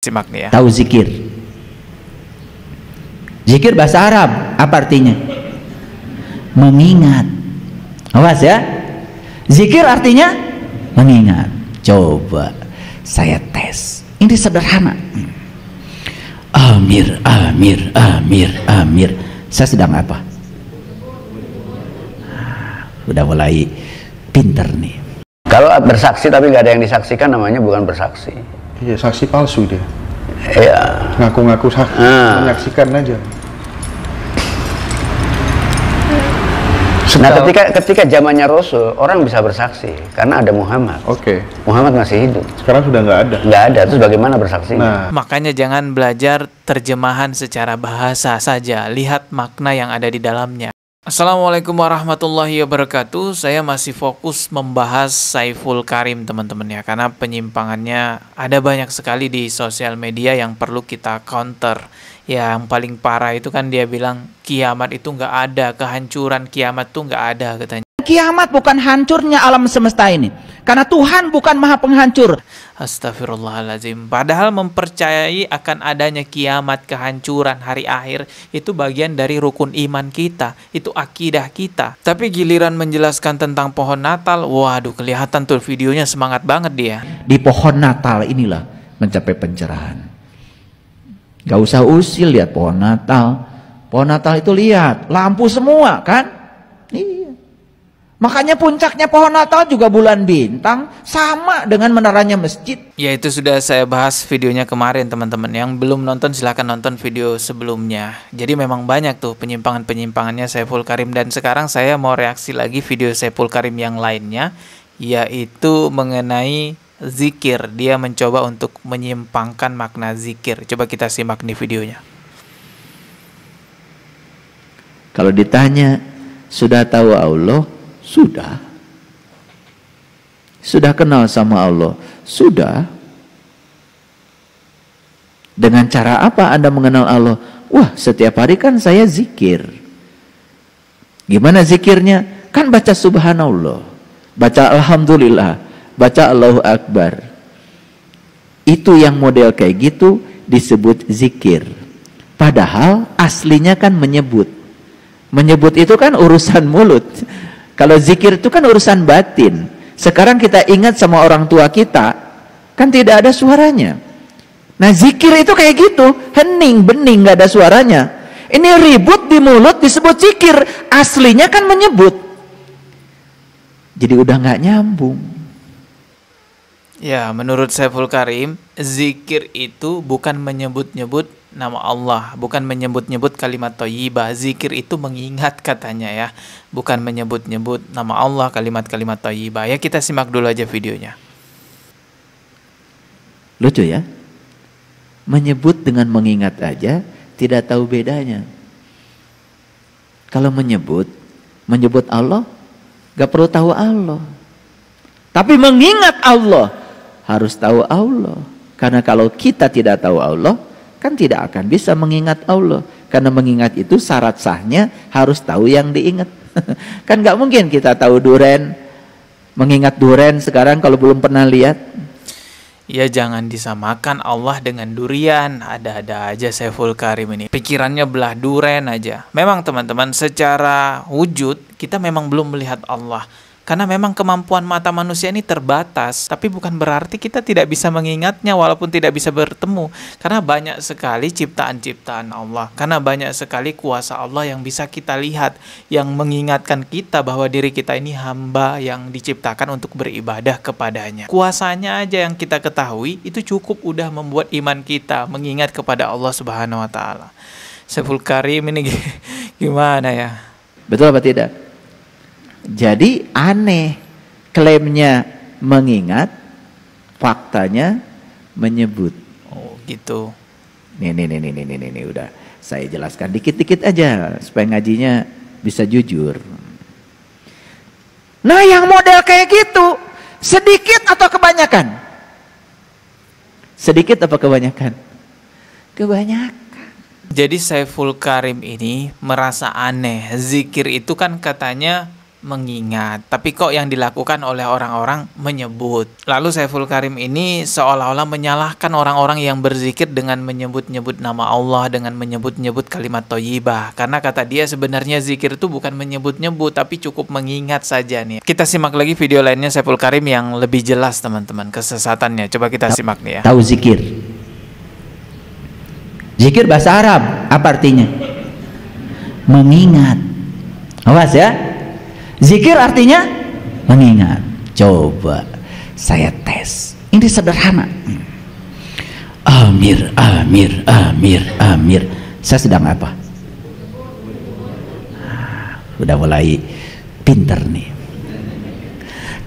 Simak nih ya. Tahu zikir? Zikir bahasa Arab apa artinya? Mengingat. Awas ya. Zikir artinya mengingat. Coba saya tes. Ini sederhana. Amir, Amir, Amir, Amir. Saya sedang apa? Udah mulai pinter nih. Kalau bersaksi tapi nggak ada yang disaksikan, namanya bukan bersaksi. Iya, saksi palsu dia. Iya. Ngaku-ngaku saksi, menyaksikan aja. Nah, ketika zamannya Rasul, orang bisa bersaksi karena ada Muhammad. Oke. Muhammad masih hidup. Sekarang sudah nggak ada. Nggak ada. Terus bagaimana bersaksi? Nah, Makanya jangan belajar terjemahan secara bahasa saja, lihat makna yang ada di dalamnya. Assalamualaikum warahmatullahi wabarakatuh. Saya masih fokus membahas Saiful Karim teman-teman ya, karena penyimpangannya ada banyak sekali di sosial media yang perlu kita counter. Yang paling parah itu kan dia bilang kiamat itu nggak ada, kehancuran kiamat tuh nggak ada katanya. Kiamat bukan hancurnya alam semesta ini, karena Tuhan bukan maha penghancur. Astagfirullahaladzim. Padahal mempercayai akan adanya kiamat, kehancuran, hari akhir itu bagian dari rukun iman kita, itu akidah kita. Tapi giliran menjelaskan tentang pohon Natal, waduh kelihatan tuh videonya semangat banget dia. Di pohon Natal inilah mencapai pencerahan. Gak usah usil lihat pohon Natal. Pohon Natal itu lihat lampu semua kan. Iya. Makanya puncaknya pohon Natal juga bulan bintang, sama dengan menaranya masjid. Ya itu sudah saya bahas videonya kemarin teman-teman. Yang belum nonton silahkan nonton video sebelumnya. Jadi memang banyak tuh penyimpangan-penyimpangannya Saiful Karim. Dan sekarang saya mau reaksi lagi video Saiful Karim yang lainnya, yaitu mengenai zikir. Dia mencoba untuk menyimpangkan makna zikir. Coba kita simak nih videonya. Kalau ditanya sudah tahu Allah, sudah. Sudah kenal sama Allah, sudah. Dengan cara apa Anda mengenal Allah? Wah, setiap hari kan saya zikir. Gimana zikirnya? Kan baca subhanallah, baca alhamdulillah, baca Allahu Akbar. Itu yang model kayak gitu disebut zikir. Padahal aslinya kan menyebut. Menyebut itu kan urusan mulut. Kalau zikir itu kan urusan batin. Sekarang kita ingat sama orang tua kita, kan tidak ada suaranya. Nah zikir itu kayak gitu, hening, bening, gak ada suaranya. Ini ribut di mulut disebut zikir. Aslinya kan menyebut. Jadi udah gak nyambung. Ya, menurut Saiful Karim, zikir itu bukan menyebut-nyebut nama Allah, bukan menyebut-nyebut kalimat thayyibah. Zikir itu mengingat katanya ya, bukan menyebut-nyebut nama Allah, kalimat-kalimat thayyibah. Ya kita simak dulu aja videonya. Lucu ya? Menyebut dengan mengingat aja tidak tahu bedanya. Kalau menyebut Allah, gak perlu tahu Allah. Tapi mengingat Allah, harus tahu Allah. Karena kalau kita tidak tahu Allah, kan tidak akan bisa mengingat Allah. Karena mengingat itu syarat sahnya harus tahu yang diingat. Kan gak mungkin kita tahu duren, mengingat duren sekarang kalau belum pernah lihat. Ya jangan disamakan Allah dengan durian. Ada-ada aja Saiful Karim ini. Pikirannya belah duren aja. Memang teman-teman, secara wujud kita memang belum melihat Allah. Karena memang kemampuan mata manusia ini terbatas. Tapi bukan berarti kita tidak bisa mengingatnya walaupun tidak bisa bertemu. Karena banyak sekali ciptaan-ciptaan Allah. Karena banyak sekali kuasa Allah yang bisa kita lihat. Yang mengingatkan kita bahwa diri kita ini hamba yang diciptakan untuk beribadah kepadanya. Kuasanya aja yang kita ketahui, itu cukup udah membuat iman kita mengingat kepada Allah Subhanahu wa Ta'ala. Saiful Karim ini gimana ya? Betul apa tidak? Jadi aneh, klaimnya mengingat, faktanya menyebut. Oh gitu. Nih, udah saya jelaskan dikit-dikit aja supaya ngajinya bisa jujur. Nah yang model kayak gitu, sedikit atau kebanyakan? Sedikit apa kebanyakan? Kebanyakan. Jadi Saiful Karim ini merasa aneh. Zikir itu kan katanya mengingat, tapi kok yang dilakukan oleh orang-orang menyebut. Lalu Saiful Karim ini seolah-olah menyalahkan orang-orang yang berzikir dengan menyebut-nyebut nama Allah, dengan menyebut-nyebut kalimat thayyibah. Karena kata dia sebenarnya zikir itu bukan menyebut-nyebut, tapi cukup mengingat saja nih. Kita simak lagi video lainnya Saiful Karim yang lebih jelas teman-teman kesesatannya. Coba kita simak nih ya. Tahu zikir? Zikir bahasa Arab, apa artinya? Mengingat. Awas ya. Zikir artinya mengingat. Coba saya tes. Ini sederhana. Amir, amir, amir, amir. Saya sedang apa? Udah mulai pinter nih.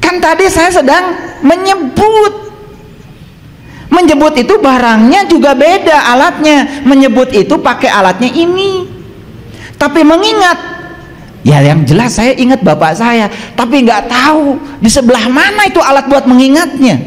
Kan tadi saya sedang menyebut. Menyebut itu barangnya juga beda alatnya. Menyebut itu pakai alatnya ini. Tapi mengingat, ya yang jelas saya ingat bapak saya, tapi nggak tahu di sebelah mana itu alat buat mengingatnya.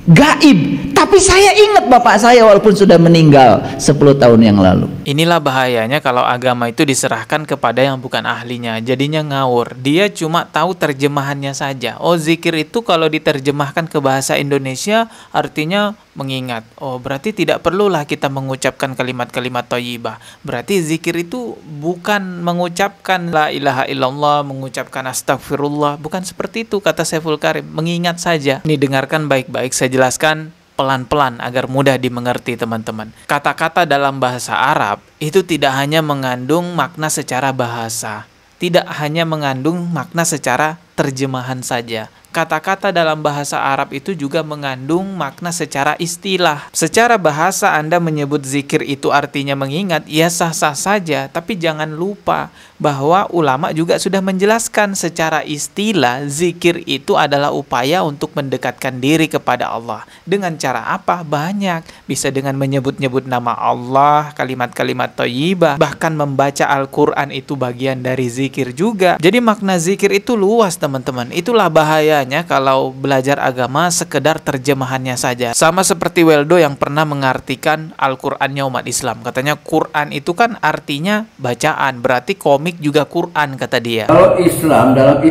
Gaib, tapi saya ingat bapak saya walaupun sudah meninggal 10 tahun yang lalu. Inilah bahayanya kalau agama itu diserahkan kepada yang bukan ahlinya, jadinya ngawur. Dia cuma tahu terjemahannya saja. Oh, zikir itu kalau diterjemahkan ke bahasa Indonesia artinya mengingat. Oh, berarti tidak perlulah kita mengucapkan kalimat-kalimat thayyibah. Berarti zikir itu bukan mengucapkan la ilaha illallah, mengucapkan astagfirullah. Bukan seperti itu kata Saiful Karim. Mengingat saja. Ini dengarkan baik-baik, saya jelaskan pelan-pelan agar mudah dimengerti teman-teman. Kata-kata dalam bahasa Arab itu tidak hanya mengandung makna secara bahasa. Tidak hanya mengandung makna secara terjemahan saja. Kata-kata dalam bahasa Arab itu juga mengandung makna secara istilah. Secara bahasa Anda menyebut zikir itu artinya mengingat, ya sah-sah saja. Tapi jangan lupa bahwa ulama juga sudah menjelaskan secara istilah zikir itu adalah upaya untuk mendekatkan diri kepada Allah. Dengan cara apa? Banyak. Bisa dengan menyebut-nyebut nama Allah, kalimat-kalimat thayyibah, bahkan membaca Al-Quran itu bagian dari zikir juga. Jadi makna zikir itu luas teman-teman. Itulah bahayanya kalau belajar agama sekedar terjemahannya saja. Sama seperti Weldo yang pernah mengartikan Al-Qur'annya umat Islam. Katanya Quran itu kan artinya bacaan, berarti komik juga Quran kata dia. Kalau Islam dalam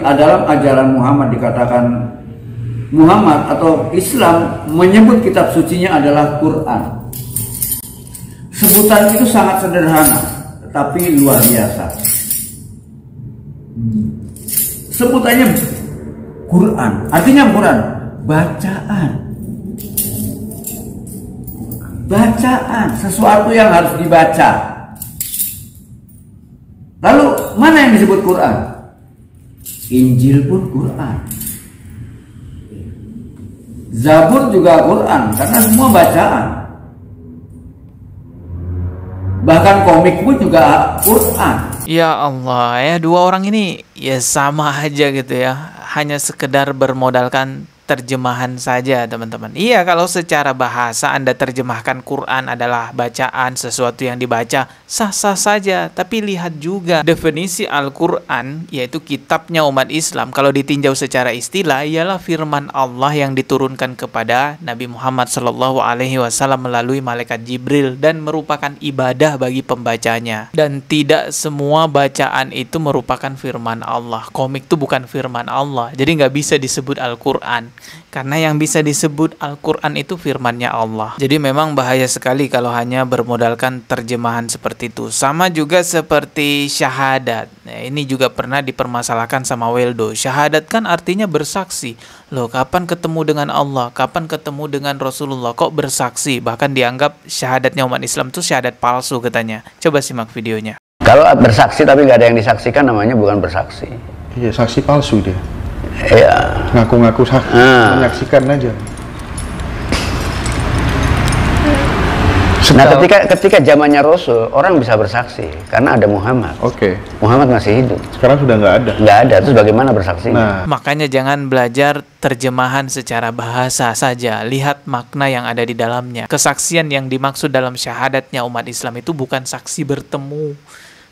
ajaran Muhammad dikatakan Muhammad atau Islam menyebut kitab sucinya adalah Quran. Sebutan itu sangat sederhana, tapi luar biasa. Sebutannya Quran, artinya Quran, bacaan. Bacaan, sesuatu yang harus dibaca. Lalu mana yang disebut Quran? Injil pun Quran. Zabur juga Quran, karena semua bacaan. Bahkan komik pun juga Quran. Ya Allah, ya dua orang ini ya sama aja gitu ya. Hanya sekedar bermodalkan terjemahan saja teman-teman. Iya, kalau secara bahasa Anda terjemahkan Quran adalah bacaan, sesuatu yang dibaca, sah-sah saja. Tapi lihat juga definisi Al-Quran, yaitu kitabnya umat Islam. Kalau ditinjau secara istilah, ialah firman Allah yang diturunkan kepada Nabi Muhammad SAW melalui malaikat Jibril dan merupakan ibadah bagi pembacanya. Dan tidak semua bacaan itu merupakan firman Allah. Komik itu bukan firman Allah, jadi nggak bisa disebut Al-Quran. Karena yang bisa disebut Al-Quran itu firmannya Allah. Jadi memang bahaya sekali kalau hanya bermodalkan terjemahan seperti itu. Sama juga seperti syahadat. Nah, ini juga pernah dipermasalahkan sama Weldo. Syahadat kan artinya bersaksi. Loh, kapan ketemu dengan Allah? Kapan ketemu dengan Rasulullah? Kok bersaksi? Bahkan dianggap syahadatnya umat Islam itu syahadat palsu katanya. Coba simak videonya. Kalau bersaksi tapi nggak ada yang disaksikan namanya bukan bersaksi. Iya, saksi palsu dia. Iya. Ngaku-ngaku saksi, menyaksikan aja. Nah, ketika zamannya Rasul, orang bisa bersaksi karena ada Muhammad. Oke. Muhammad masih hidup. Sekarang sudah nggak ada. Nggak ada, terus bagaimana bersaksi? Nah, Makanya jangan belajar terjemahan secara bahasa saja. Lihat makna yang ada di dalamnya. Kesaksian yang dimaksud dalam syahadatnya umat Islam itu bukan saksi bertemu,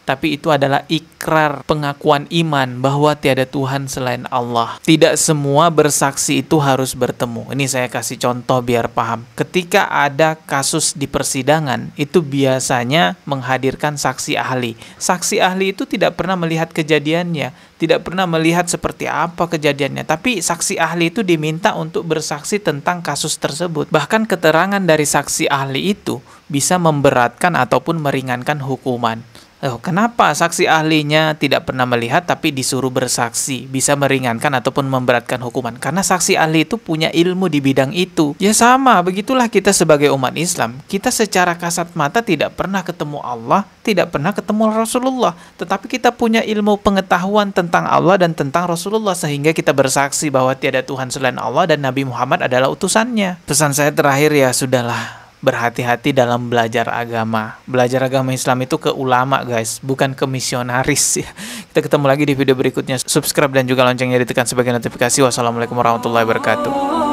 tapi itu adalah ikrar pengakuan iman bahwa tiada Tuhan selain Allah. Tidak semua bersaksi itu harus bertemu. Ini saya kasih contoh biar paham. Ketika ada kasus di persidangan, itu biasanya menghadirkan saksi ahli. Saksi ahli itu tidak pernah melihat kejadiannya, tidak pernah melihat seperti apa kejadiannya, tapi saksi ahli itu diminta untuk bersaksi tentang kasus tersebut. Bahkan keterangan dari saksi ahli itu bisa memberatkan ataupun meringankan hukuman. Kenapa saksi ahlinya tidak pernah melihat tapi disuruh bersaksi? Bisa meringankan ataupun memberatkan hukuman. Karena saksi ahli itu punya ilmu di bidang itu. Ya sama, begitulah kita sebagai umat Islam. Kita secara kasat mata tidak pernah ketemu Allah, tidak pernah ketemu Rasulullah. Tetapi kita punya ilmu pengetahuan tentang Allah dan tentang Rasulullah. Sehingga kita bersaksi bahwa tiada Tuhan selain Allah dan Nabi Muhammad adalah utusannya. Pesan saya terakhir ya sudahlah. Berhati-hati dalam belajar agama. Belajar agama Islam itu ke ulama guys, bukan ke misionaris ya. Kita ketemu lagi di video berikutnya. Subscribe dan juga loncengnya ditekan sebagai notifikasi. Wassalamualaikum warahmatullahi wabarakatuh.